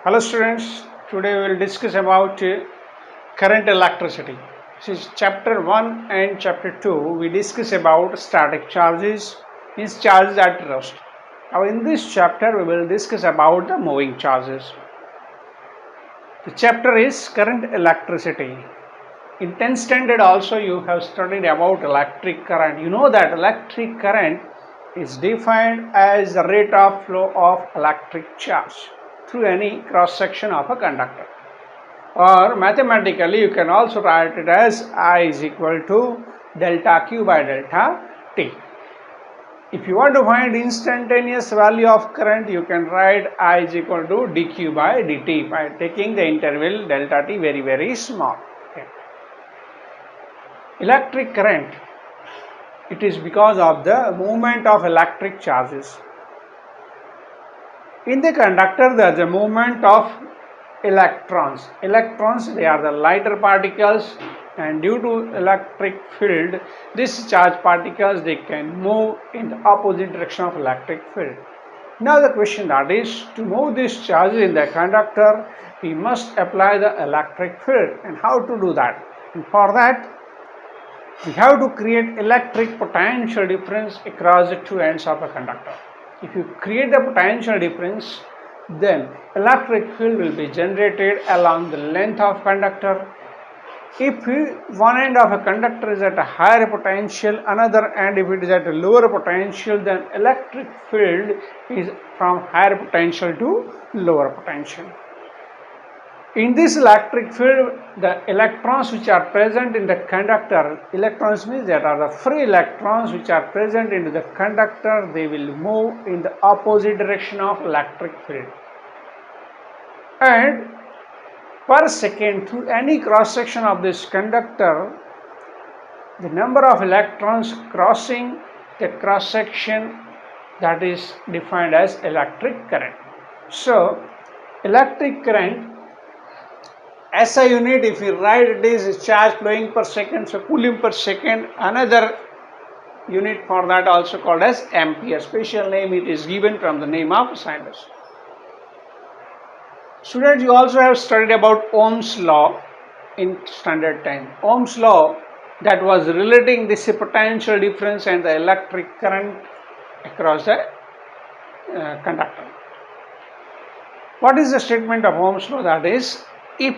Hello students, today we will discuss about current electricity. This is chapter 1 and chapter 2. We discuss about static charges, means charges at rest. Now in this chapter we will discuss about the moving charges. The chapter is current electricity. In 10th standard also you have studied about electric current. You know that electric current is defined as the rate of flow of electric charge through any cross section of a conductor, or mathematically you can also write it as I is equal to delta Q by delta T. If you want to find instantaneous value of current, you can write I is equal to dQ by dt by taking the interval delta T very small. Okay. Electric current, it is because of the movement of electric charges. In the conductor there is a movement of electrons. Electrons, they are the lighter particles, and due to electric field, these charged particles, they can move in the opposite direction of electric field. Now the question that is, to move these charges in the conductor, we must apply the electric field. And how to do that? And for that, we have to create electric potential difference across the two ends of a conductor. If you create the potential difference, then electric field will be generated along the length of conductor. If one end of a conductor is at a higher potential, another end if it is at a lower potential, then electric field is from higher potential to lower potential. In this electric field, the electrons which are present in the conductor, electrons means that are the free electrons which are present in the conductor, they will move in the opposite direction of electric field. And per second, through any cross section of this conductor, the number of electrons crossing the cross section, that is defined as electric current. So electric current, SI unit, if we write it is charge flowing per second, so coulomb per second. Another unit for that also called as ampere. Special name it is given from the name of scientist. Students, you also have studied about Ohm's law in standard 10. Ohm's law, that was relating this potential difference and the electric current across the conductor. What is the statement of Ohm's law? That is, if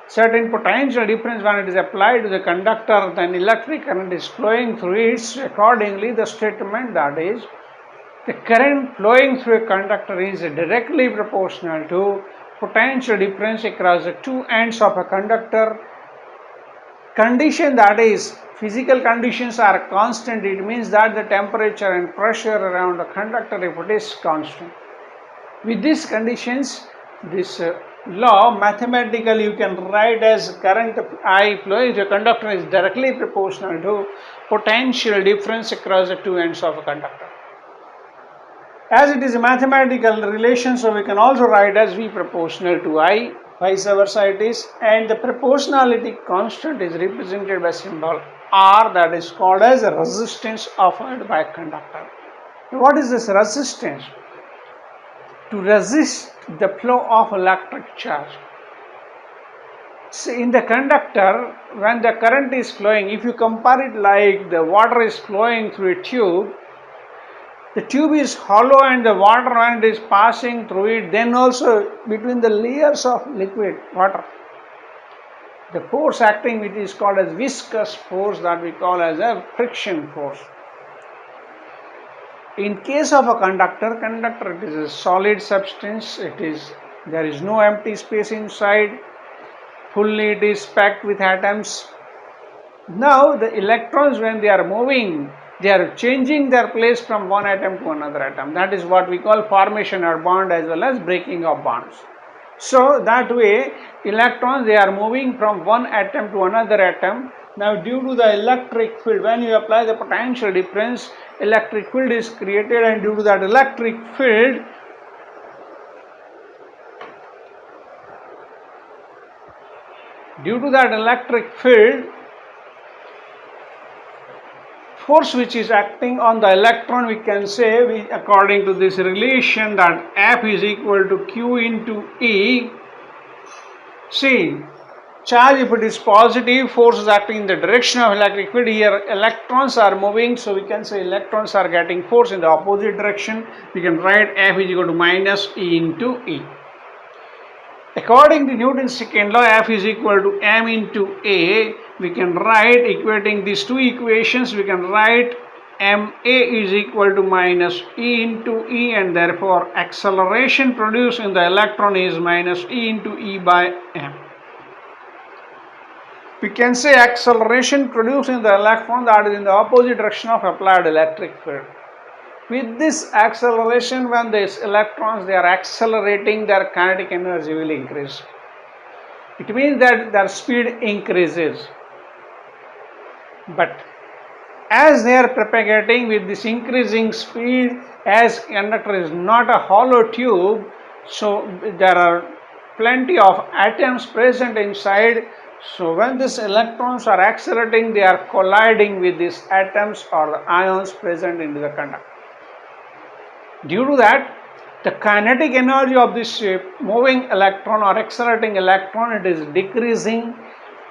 certain potential difference when it is applied to the conductor, then electric current is flowing through it. Accordingly, the statement that is, the current flowing through a conductor is directly proportional to potential difference across the two ends of a conductor. Condition, that is, physical conditions are constant. It means that the temperature and pressure around the conductor, if it is constant. With these conditions, this law mathematically you can write as current I flowing through a conductor is directly proportional to potential difference across the two ends of a conductor. As it is a mathematical relation, so we can also write as V proportional to I, vice versa it is, and the proportionality constant is represented by symbol R, that is called as a resistance offered by a conductor. What is this resistance? To resist the flow of electric charge. See, in the conductor, when the current is flowing, if you compare it like the water is flowing through a tube, the tube is hollow and the water, when it is passing through it, then also between the layers of liquid water, the force acting, which is called as viscous force, that we call as a friction force. In case of a conductor, it is a solid substance. There is no empty space inside. Fully it is packed with atoms. Now the electrons, when they are moving, they are changing their place from one atom to another atom. That is what we call formation of bond as well as breaking of bonds. So that way, electrons, they are moving from one atom to another atom. Now due to the electric field, when you apply the potential difference, electric field is created, and due to that electric field, force which is acting on the electron, we can say, according to this relation, that F is equal to Q into E. See, charge, if it is positive, force is acting in the direction of electric field. Here electrons are moving, so we can say electrons are getting force in the opposite direction. We can write F is equal to minus E into E. According to Newton's second law, F is equal to m into A. We can write, equating these two equations, we can write ma is equal to minus E into E, and therefore acceleration produced in the electron is minus E into E by m. We can say acceleration produced in the electron, that is in the opposite direction of applied electric field. With this acceleration, when these electrons they are accelerating, their kinetic energy will increase. It means that their speed increases. But as they are propagating with this increasing speed, as conductor is not a hollow tube, so there are plenty of atoms present inside. So when these electrons are accelerating, they are colliding with these atoms or the ions present in the conductor. Due to that, the kinetic energy of this moving electron or accelerating electron, it is decreasing,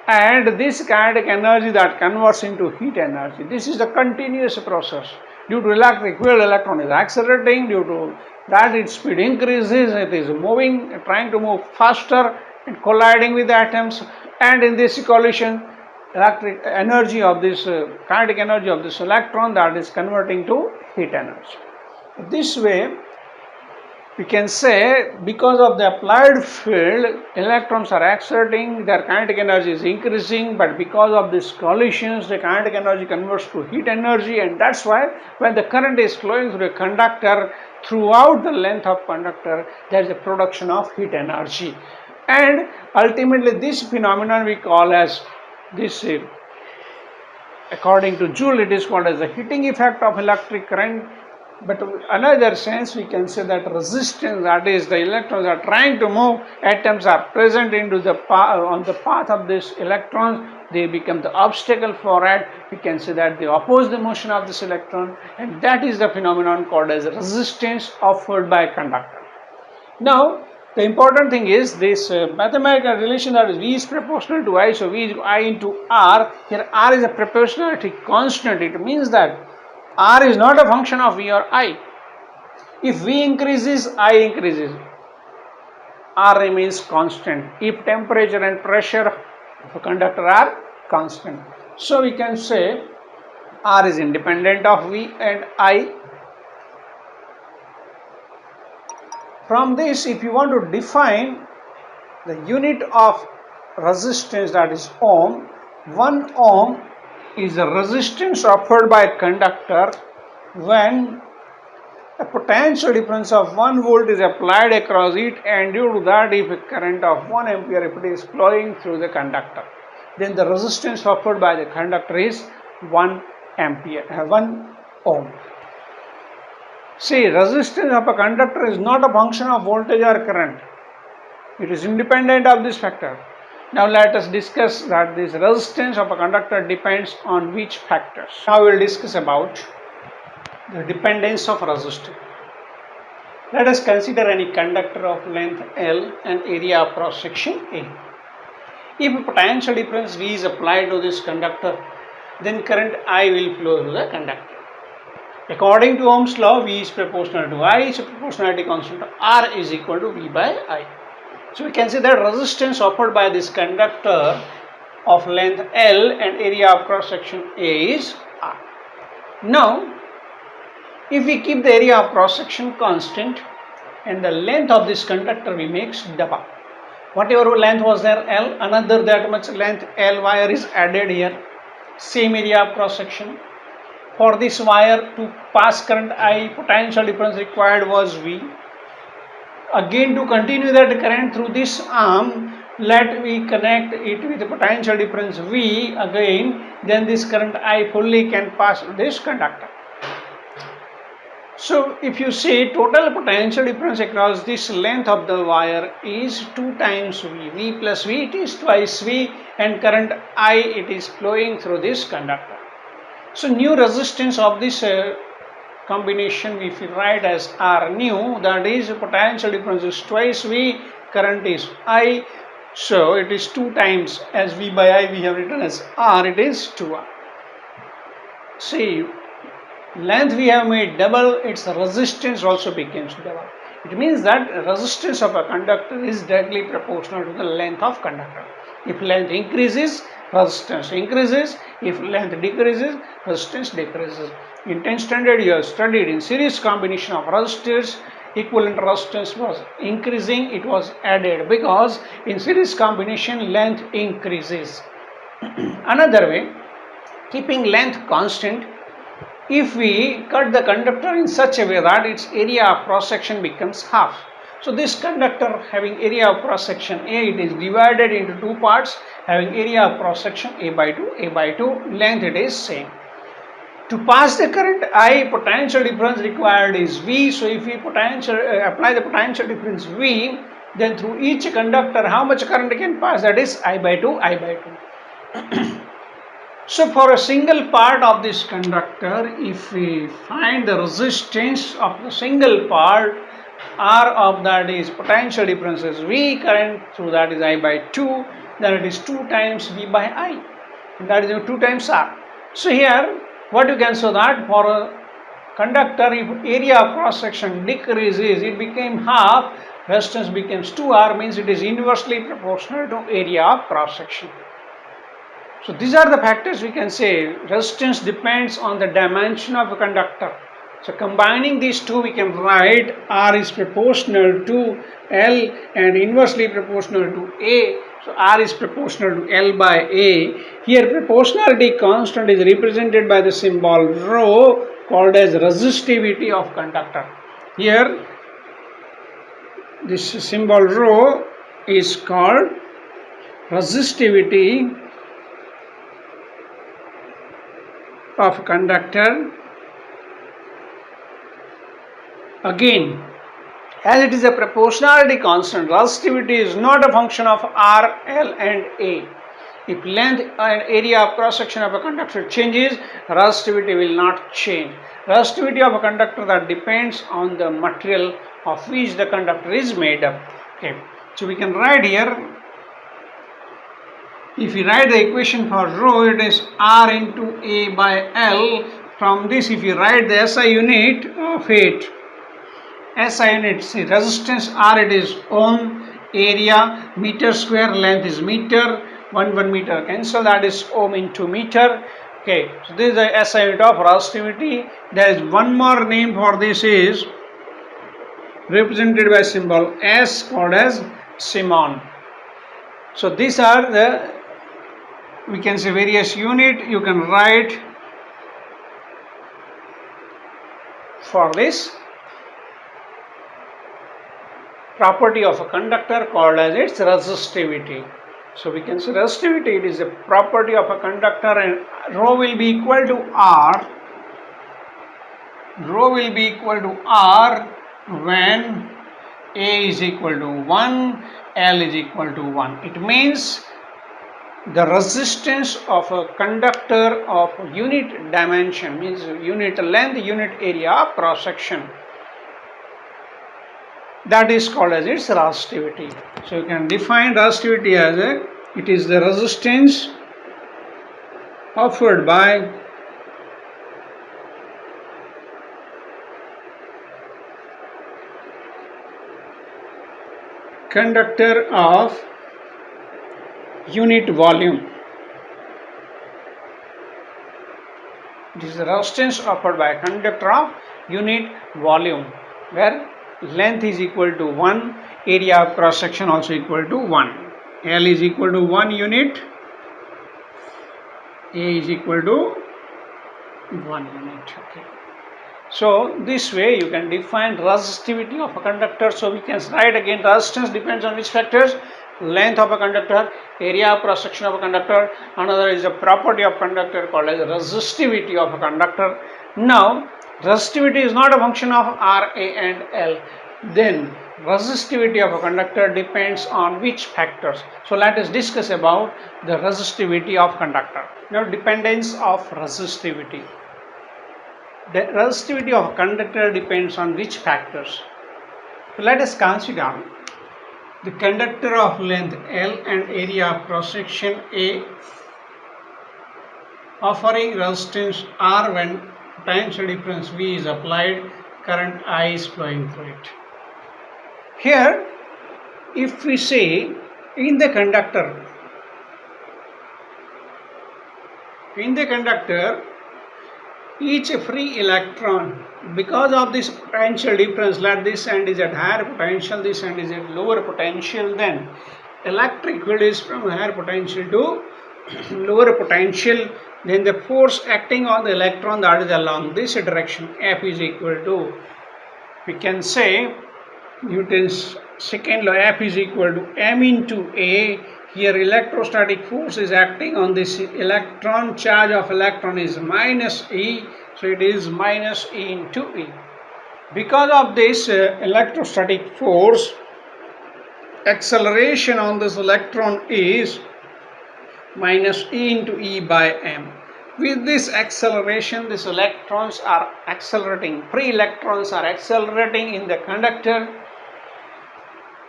and this kinetic energy that converts into heat energy. This is a continuous process. Due to electric field, electron is accelerating. Due to that, its speed increases. It is moving, trying to move faster and colliding with the atoms. And in this collision, electric energy of this kinetic energy of this electron, that is converting to heat energy. This way, we can say, because of the applied field, electrons are accelerating, their kinetic energy is increasing, but because of these collisions, the kinetic energy converts to heat energy, and that's why when the current is flowing through a conductor, throughout the length of conductor, there is a production of heat energy. And ultimately, this phenomenon we call as this, according to Joule, it is called as the heating effect of electric current. But another sense, we can say that resistance, that is the electrons are trying to move, atoms are present into the on the path of these electrons, they become the obstacle for it. We can say that they oppose the motion of this electron, and that is the phenomenon called as resistance offered by a conductor. Now, the important thing is this mathematical relation, that is V is proportional to I, so V is I into R. Here R is a proportionality constant. It means that R is not a function of V or I. If V increases, I increases. R remains constant if temperature and pressure of a conductor are constant. So we can say R is independent of V and I. From this, if you want to define the unit of resistance, that is ohm, 1 ohm is the resistance offered by a conductor when a potential difference of 1 volt is applied across it, and due to that, if a current of 1 ampere if it is flowing through the conductor, then the resistance offered by the conductor is 1 ohm. See, resistance of a conductor is not a function of voltage or current. It is independent of this factor. Now let us discuss that this resistance of a conductor depends on which factors. Now we will discuss about the dependence of resistance. Let us consider any conductor of length L and area of cross section A. If a potential difference V is applied to this conductor, then current I will flow through the conductor. According to Ohm's law, V is proportional to I, so proportionality constant R is equal to V by I. So we can say that resistance offered by this conductor of length L and area of cross section A is R. Now, if we keep the area of cross section constant and the length of this conductor we make double. Whatever length was there L, another that much length L wire is added here. Same area of cross section. For this wire to pass current I, potential difference required was V. Again, to continue that current through this arm, let me connect it with the potential difference V again, then this current I fully can pass this conductor. So if you see, total potential difference across this length of the wire is 2 times V. V plus V, it is twice V, and current I, it is flowing through this conductor. So new resistance of this combination, if we write as R new, that is potential difference is twice V, current is I, so it is 2 times, as V by I we have written as R, it is 2R. See, length we have made double, its resistance also becomes double. It means that resistance of a conductor is directly proportional to the length of conductor. If length increases, resistance increases. If length decreases, resistance decreases. In 10th standard, you have studied in series combination of resistors, equivalent resistance was increasing, it was added because in series combination length increases. Another way, keeping length constant, if we cut the conductor in such a way that its area of cross section becomes half. So this conductor having area of cross section A, it is divided into 2 parts having area of cross section A by 2, length it is same. To pass the current I, potential difference required is V. So if we apply the potential difference V, then through each conductor how much current can pass, that is I by 2. So for a single part of this conductor, if we find the resistance of the single part, R of that is potential difference is V, current through that is I by 2, then it is 2 times V by I, and that is 2 times R. So here what you can show that for a conductor, if area of cross section decreases, it became half, resistance becomes 2R, means it is inversely proportional to area of cross section. So these are the factors we can say. Resistance depends on the dimension of a conductor. So combining these two, we can write R is proportional to L and inversely proportional to A. So R is proportional to L by A. Here proportionality constant is represented by the symbol rho, called as resistivity of conductor. Here this symbol rho is called resistivity of conductor. Again, as it is a proportionality constant, resistivity is not a function of R, L and A. If length and area of cross section of a conductor changes, resistivity will not change. Resistivity of a conductor that depends on the material of which the conductor is made up. Okay, so we can write here, if we write the equation for rho, it is R into A by L. From this, if you write the SI unit of it, SI unit, see resistance R, it is ohm, area meter square, length is meter, 1 meter cancel, that is ohm into meter. Okay, so this is the SI unit of resistivity. There is one more name for this, is represented by symbol S, called as Simon. So these are the, we can say, various unit you can write for this property of a conductor called as its resistivity. So we can say resistivity, it is a property of a conductor, and rho will be equal to R. Rho will be equal to R when A is equal to 1, L is equal to 1. It means the resistance of a conductor of unit dimension, means unit length, unit area, cross section, that is called as its resistivity. So you can define resistivity as it is the resistance offered by conductor of unit volume. It is the resistance offered by a conductor of unit volume, where length is equal to 1, area of cross section also equal to 1. L is equal to 1 unit, A is equal to 1 unit. Okay. So this way you can define resistivity of a conductor. So we can write again, resistance depends on which factors? Length of a conductor, area of cross section of a conductor. Another is a property of conductor called as resistivity of a conductor. Now resistivity is not a function of R, A and L. Then resistivity of a conductor depends on which factors? So let us discuss about the resistivity of conductor. Now, dependence of resistivity. The resistivity of a conductor depends on which factors? So let us consider the conductor of length L and area of cross section A offering resistance R when potential difference V is applied, current I is flowing through it. Here, if we say in the conductor, each free electron, because of this potential difference, let this end is at higher potential, this end is at lower potential, then electric field is from higher potential to lower potential, then the force acting on the electron, that is along this direction, F is equal to, we can say Newton's second law, F is equal to m into A. Here electrostatic force is acting on this electron, charge of electron is minus E, so it is minus E into E. Because of this electrostatic force, acceleration on this electron is minus E into E by m. With this acceleration, these electrons are accelerating, free electrons are accelerating in the conductor.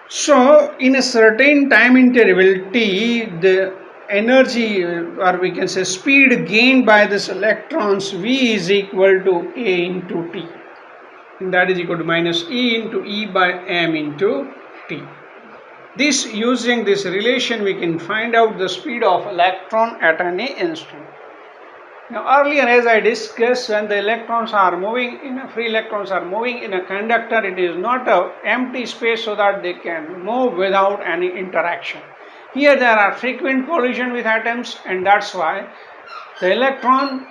So, in a certain time interval t, the energy or we can say speed gained by this electrons V is equal to A into T, and that is equal to minus E into E by m into T. This, using this relation, we can find out the speed of electron at any instant. Now, earlier, as I discussed, when the electrons are moving free electrons are moving in a conductor, it is not an empty space so that they can move without any interaction. Here there are frequent collision with atoms, and that's why the electron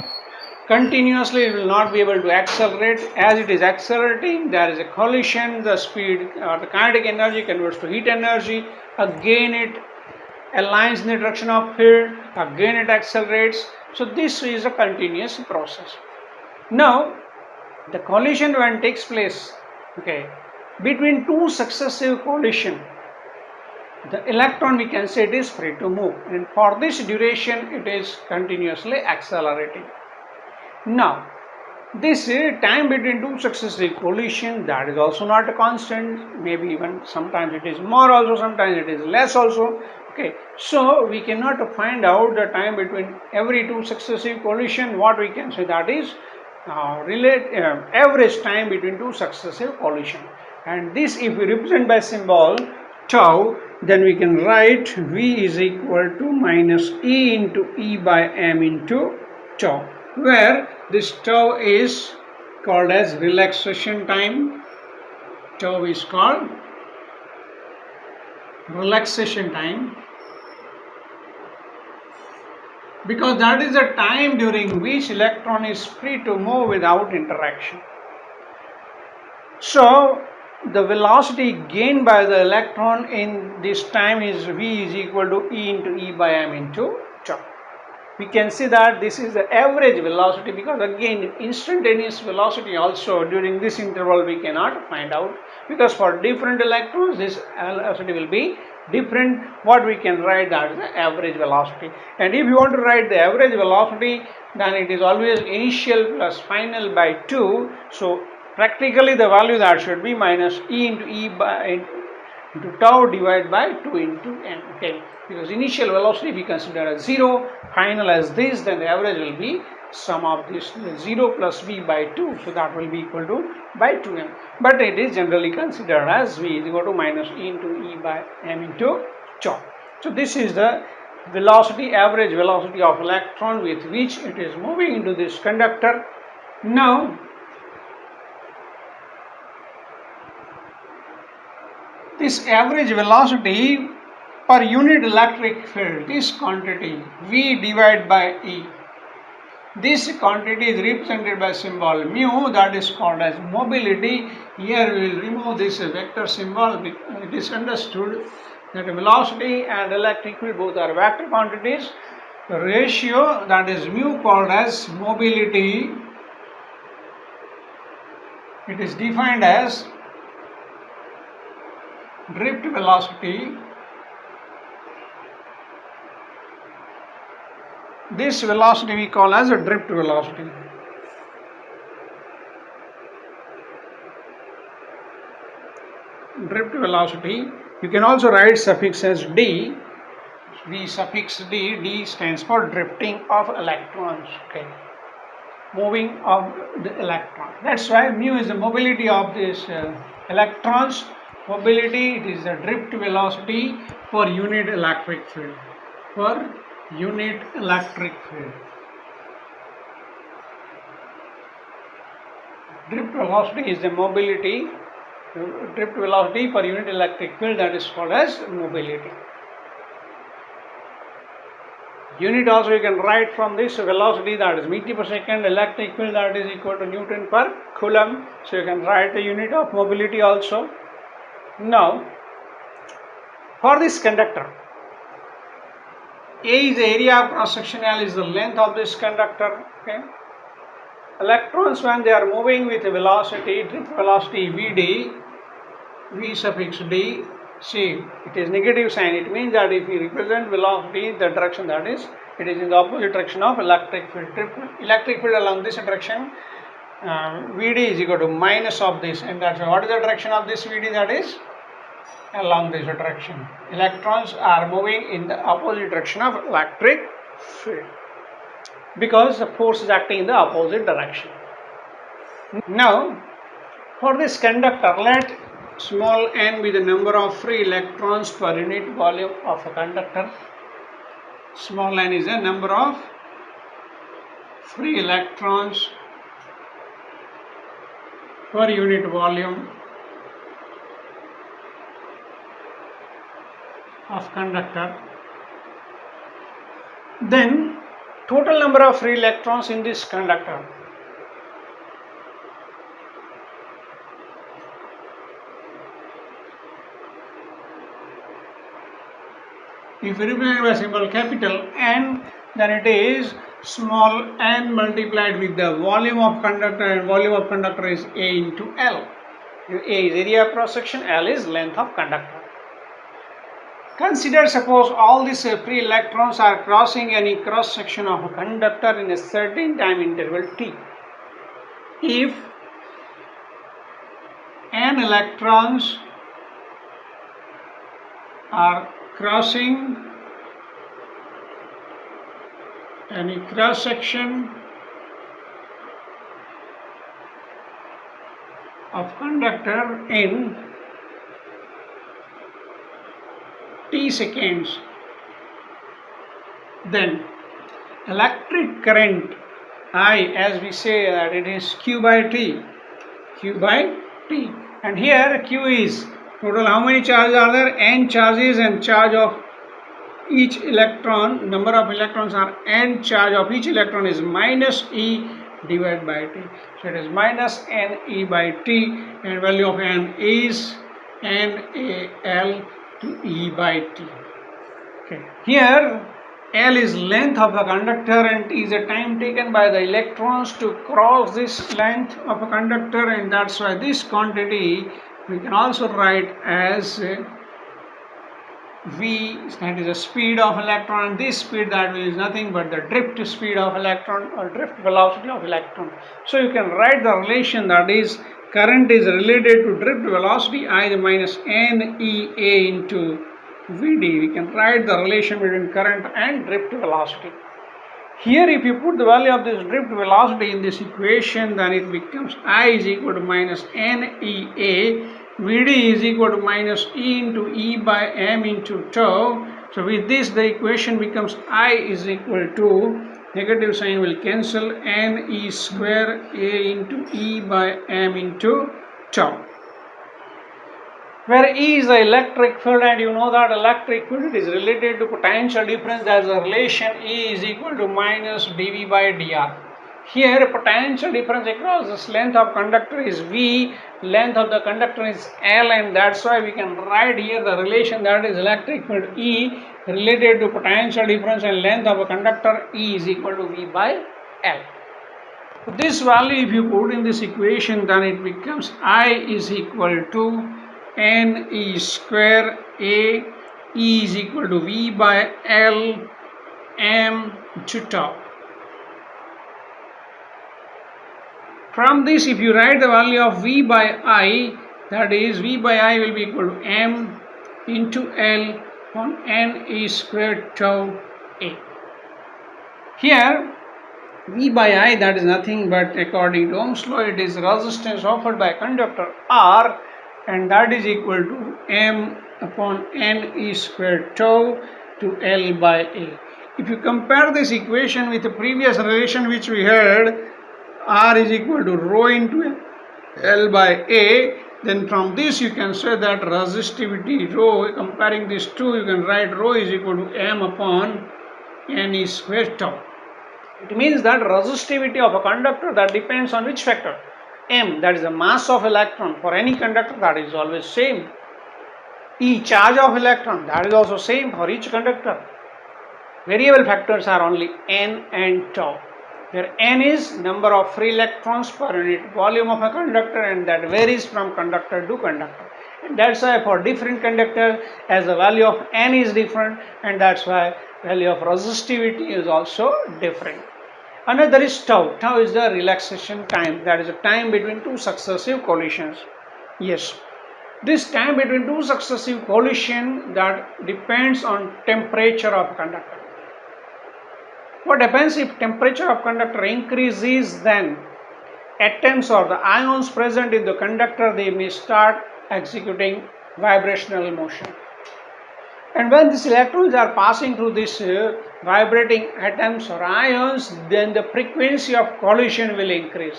continuously will not be able to accelerate. As it is accelerating, there is a collision, the speed or the kinetic energy converts to heat energy, again it aligns in the direction of field, again it accelerates. So this is a continuous process. Now the collision when takes place, between two successive collision, the electron, we can say, it is free to move, and for this duration it is continuously accelerating. Now this time between two successive collision, that is also not a constant, maybe even sometimes it is more also, sometimes it is less also. So we cannot find out the time between every two successive collision. What we can say, that is average time between two successive collision, and this if we represent by symbol tau, then we can write V is equal to minus E into E by m into tau, where this tau is called as relaxation time. Tau is called relaxation time because that is the time during which electron is free to move without interaction. So the velocity gained by the electron in this time is V is equal to E into E by m into tau. We can see that this is the average velocity, because again instantaneous velocity also during this interval we cannot find out, because for different electrons this velocity will be different. What we can write, that is the average velocity, and if you want to write the average velocity, then it is always initial plus final by 2. So practically the value that should be minus E into E by into tau divided by 2 into n. Because initial velocity we consider as 0, final as this, then the average will be sum of this 0 plus v by 2, so that will be equal to by 2m, but it is generally considered as v is equal to minus E into E by m into tau. So this is the velocity, average velocity of electron with which it is moving into this conductor. Now this average velocity per unit electric field, this quantity V divided by E, this quantity is represented by symbol mu, that is called as mobility. Here we will remove this vector symbol. It is understood that velocity and electric field both are vector quantities. The ratio, that is mu, called as mobility, it is defined as drift velocity. This velocity we call as a drift velocity. Drift velocity. You can also write suffix as d. V suffix d. D stands for drifting of electrons. Okay, moving of the electron. That's why mu is the mobility of this electrons. Mobility, it is the drift velocity for unit electric field. For unit electric field. Drift velocity is the mobility. Drift velocity per unit electric field, that is called as mobility. Unit also you can write from this velocity, that is meter per second, electric field, that is equal to Newton per Coulomb. So you can write the unit of mobility also. Now, for this conductor, A is the area of cross section, L is the length of this conductor. Okay. Electrons, when they are moving with velocity, drift velocity Vd, V suffix d, see, it is negative sign. It means that if we represent velocity, the direction, that is, it is in the opposite direction of electric field. Electric field along this direction, Vd is equal to minus of this, and that's what is the direction of this Vd, that is along this direction. Electrons are moving in the opposite direction of electric field because the force is acting in the opposite direction. Now, for this conductor, let small n be the number of free electrons per unit volume of a conductor. Small n is the number of free electrons per unit volume of conductor. Then total number of free electrons in this conductor. If we represent by symbol capital N, then it is small n multiplied with the volume of conductor, and volume of conductor is A into L. A is area of cross section, L is length of conductor. Consider, suppose all these free electrons are crossing any cross section of a conductor in a certain time interval t. If n electrons are crossing any cross section of conductor in t seconds, then electric current I, as we say that it is Q by T, and here Q is total how many charges are there? N charges, and charge of each electron, number of electrons are n, charge of each electron is minus E divided by T. So it is minus n E by T, and value of n is NaL to E by T. Okay. Here L is length of a conductor and T is the time taken by the electrons to cross this length of a conductor, and that's why this quantity we can also write as V, that is the speed of electron, and this speed, that is nothing but the drift speed of electron or drift velocity of electron. So you can write the relation, that is current is related to drift velocity I minus NEA into Vd. We can write the relation between current and drift velocity. Here if you put the value of this drift velocity in this equation, then it becomes I is equal to minus NEA, Vd is equal to minus E into E by M into tau. So with this the equation becomes I is equal to, negative sign will cancel, NE square A into E by M into tau, where E is the electric field, and you know that electric field is related to potential difference. There is a relation E is equal to minus dV by dr. Here potential difference across this length of conductor is V, length of the conductor is L, and that's why we can write here the relation, that is electric field E related to potential difference and length of a conductor E is equal to V by L. This value if you put in this equation, then it becomes I is equal to N E square A, E is equal to V by L M to tau. From this, if you write the value of V by I, that is V by I will be equal to M into L on N E squared tau A. Here V by I, that is nothing but, according to Ohm's law, it is resistance offered by conductor R, and that is equal to M upon N E squared tau to L by A. If you compare this equation with the previous relation which we had, R is equal to rho into L by A, then from this you can say that resistivity rho, comparing these two, you can write rho is equal to M upon N E squared tau. It means that resistivity of a conductor, that depends on which factor? M, that is the mass of electron. For any conductor, that is always same. E, charge of electron, that is also same for each conductor. Variable factors are only N and tau, where N is number of free electrons per unit volume of a conductor, and that varies from conductor to conductor. And that's why for different conductors, as the value of N is different, and that's why value of resistivity is also different. Another is tau. Tau is the relaxation time, that is the time between two successive collisions. Yes, this time between two successive collisions, that depends on temperature of conductor. What happens if temperature of conductor increases, then atoms or the ions present in the conductor, they may start executing vibrational motion. And when these electrons are passing through these vibrating atoms or ions, then the frequency of collision will increase.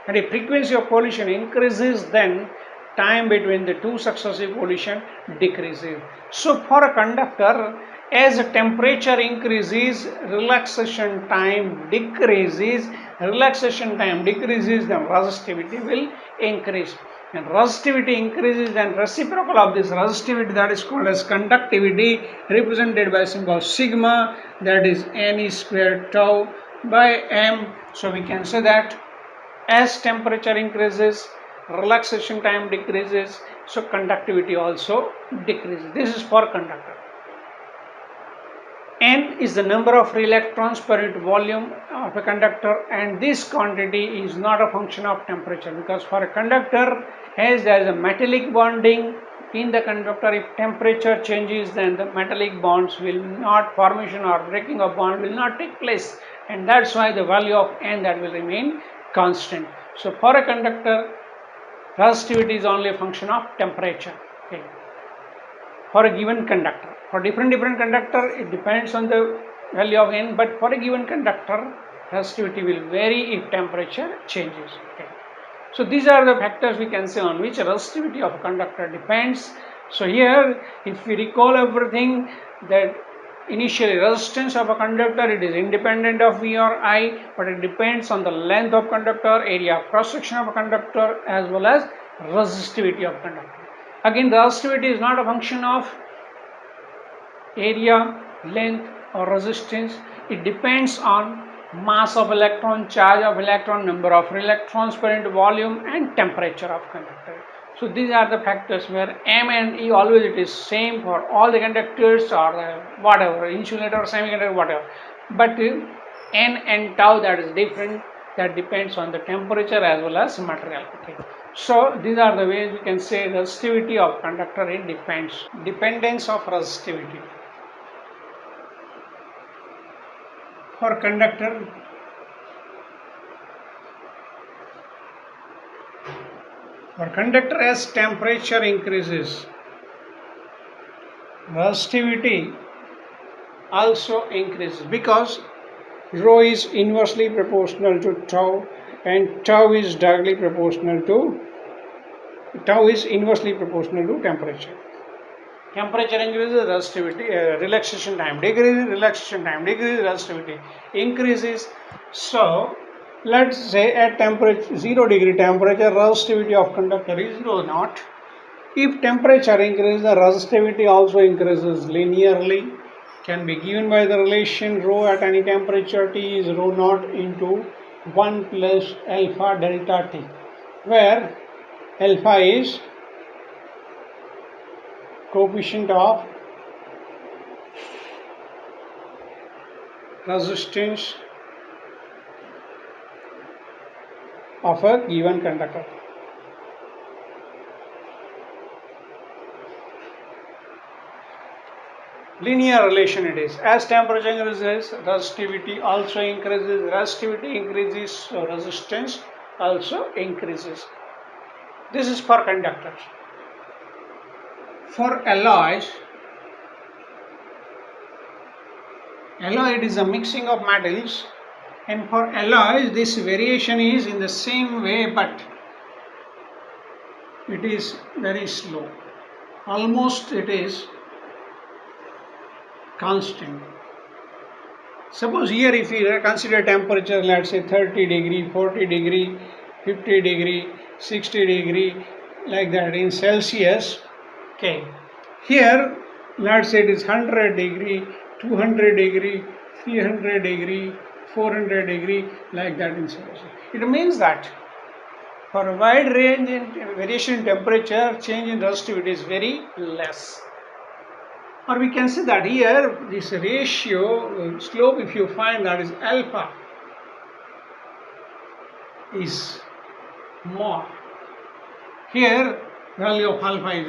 And if frequency of collision increases, then time between the two successive collision decreases. So for a conductor, as the temperature increases, relaxation time decreases. Relaxation time decreases, then resistivity will increase. And resistivity increases, then reciprocal of this resistivity, that is called as conductivity, represented by symbol sigma, that is N E squared tau by M. So we can say that as temperature increases, relaxation time decreases, so conductivity also decreases. This is for conductor. N is the number of free electrons per unit volume of a conductor, and this quantity is not a function of temperature, because for a conductor, as there is a metallic bonding in the conductor, if temperature changes, then the metallic bonds will not, formation or breaking of bond will not take place, and that's why the value of N, that will remain constant. So for a conductor, resistivity is only a function of temperature. Okay. For a given conductor, for different conductor, it depends on the value of N, but for a given conductor, resistivity will vary if temperature changes. Okay. So these are the factors we can say on which resistivity of a conductor depends. So here, if we recall everything, that initially resistance of a conductor, it is independent of V or I, but it depends on the length of conductor, area of cross section of a conductor, as well as resistivity of conductor. Again, the resistivity is not a function of area, length or resistance. It depends on mass of electron, charge of electron, number of electrons per unit volume, and temperature of conductor. So these are the factors where M and E, always it is same for all the conductors or whatever, insulator, semiconductor, whatever. But N and tau, that is different, that depends on the temperature as well as material. Okay. So these are the ways we can say resistivity of conductor, it depends. Dependence of resistivity. For conductor, as temperature increases, resistivity also increases, because rho is inversely proportional to tau, and tau is inversely proportional to temperature. Temperature increases, resistivity, relaxation time decreases, resistivity increases. So let's say at temperature 0 degree temperature, resistivity of conductor is rho naught. If temperature increases, the resistivity also increases linearly, can be given by the relation rho at any temperature T is rho naught into 1 plus alpha delta T, where alpha is coefficient of resistance of a given conductor. Linear relation it is. As temperature increases, resistivity also increases. Resistivity increases, so resistance also increases. This is for conductors. For alloys, alloy it is a mixing of metals, and for alloys this variation is in the same way, but it is very slow. Almost it is constant. Suppose here if you consider temperature, let's say 30 degree, 40 degree, 50 degree, 60 degree, like that in Celsius. Okay, here let's say it is 100 degree, 200 degree, 300 degree, 400 degree, like that in Celsius. It means that for a wide range in variation in temperature, change in resistivity is very less. Or we can say that here this ratio slope, if you find that is alpha is more. Here value of alpha is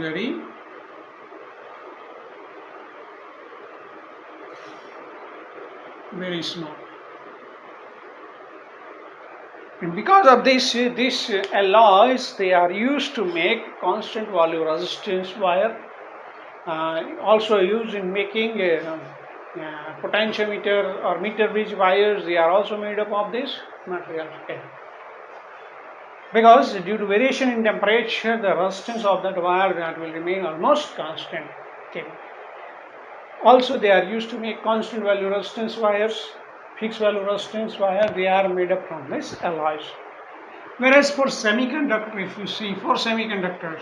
very small. And because of this alloys, they are used to make constant value resistance wire. Also used in making potentiometer or meter bridge wires. They are also made up of this material. Okay. Because due to variation in temperature, the resistance of that wire that will remain almost constant. Okay. Also, they are used to make constant value resistance wires, fixed value resistance wire. They are made up from this alloys. Whereas for semiconductor, if you see for semiconductors,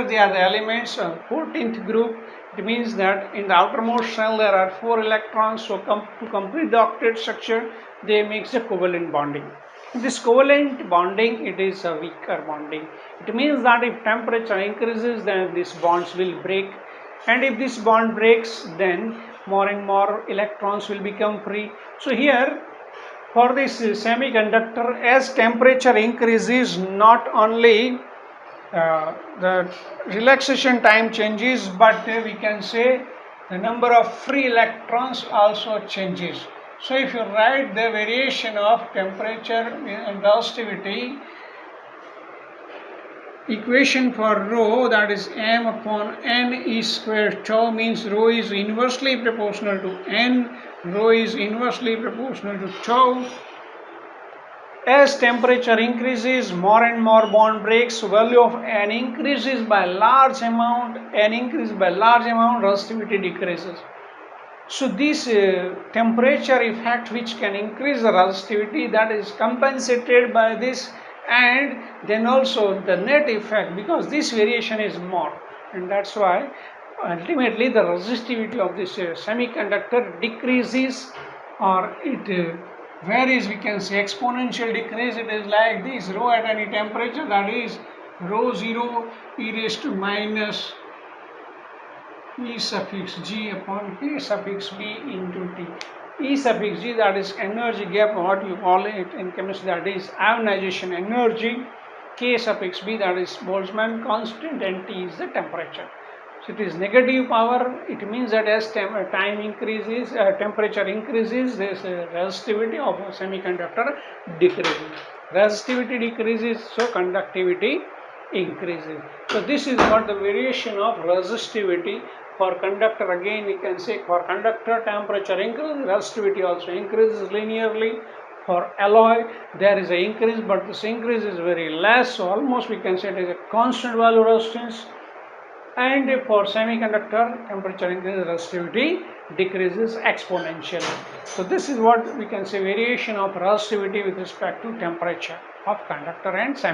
they are the elements of 14th group. It means that in the outermost shell there are 4 electrons. So to complete the octet structure, they makes a covalent bonding. This covalent bonding, it is a weaker bonding. It means that if temperature increases, then these bonds will break, and if this bond breaks, then more and more electrons will become free. So here for this semiconductor, as temperature increases, not only the relaxation time changes, but we can say the number of free electrons also changes. So if you write the variation of temperature and resistivity equation for rho, that is m upon n e square tau, means rho is inversely proportional to n, rho is inversely proportional to tau. As temperature increases, more and more bond breaks, value of n increases by large amount, resistivity decreases. So this temperature effect which can increase the resistivity, that is compensated by this, and then also the net effect, because this variation is more, and that's why ultimately the resistivity of this semiconductor decreases, or it varies. We can say exponential decrease. It is like this: rho at any temperature, that is rho 0 e raised to minus E suffix g upon K suffix b into T. E suffix g, that is energy gap, what you call it in chemistry, that is ionization energy. K suffix b, that is Boltzmann constant, and T is the temperature. So it is negative power. It means that as time increases, temperature increases, this resistivity of a semiconductor decreases. Resistivity decreases, so conductivity increases. So this is what the variation of resistivity for conductor. Again we can say for conductor, temperature increases, resistivity also increases linearly. For alloy there is an increase, but this increase is very less, so almost we can say it is a constant value resistance. And for semiconductor, temperature increases, resistivity decreases exponentially. So this is what we can say variation of resistivity with respect to temperature of conductor and semiconductor.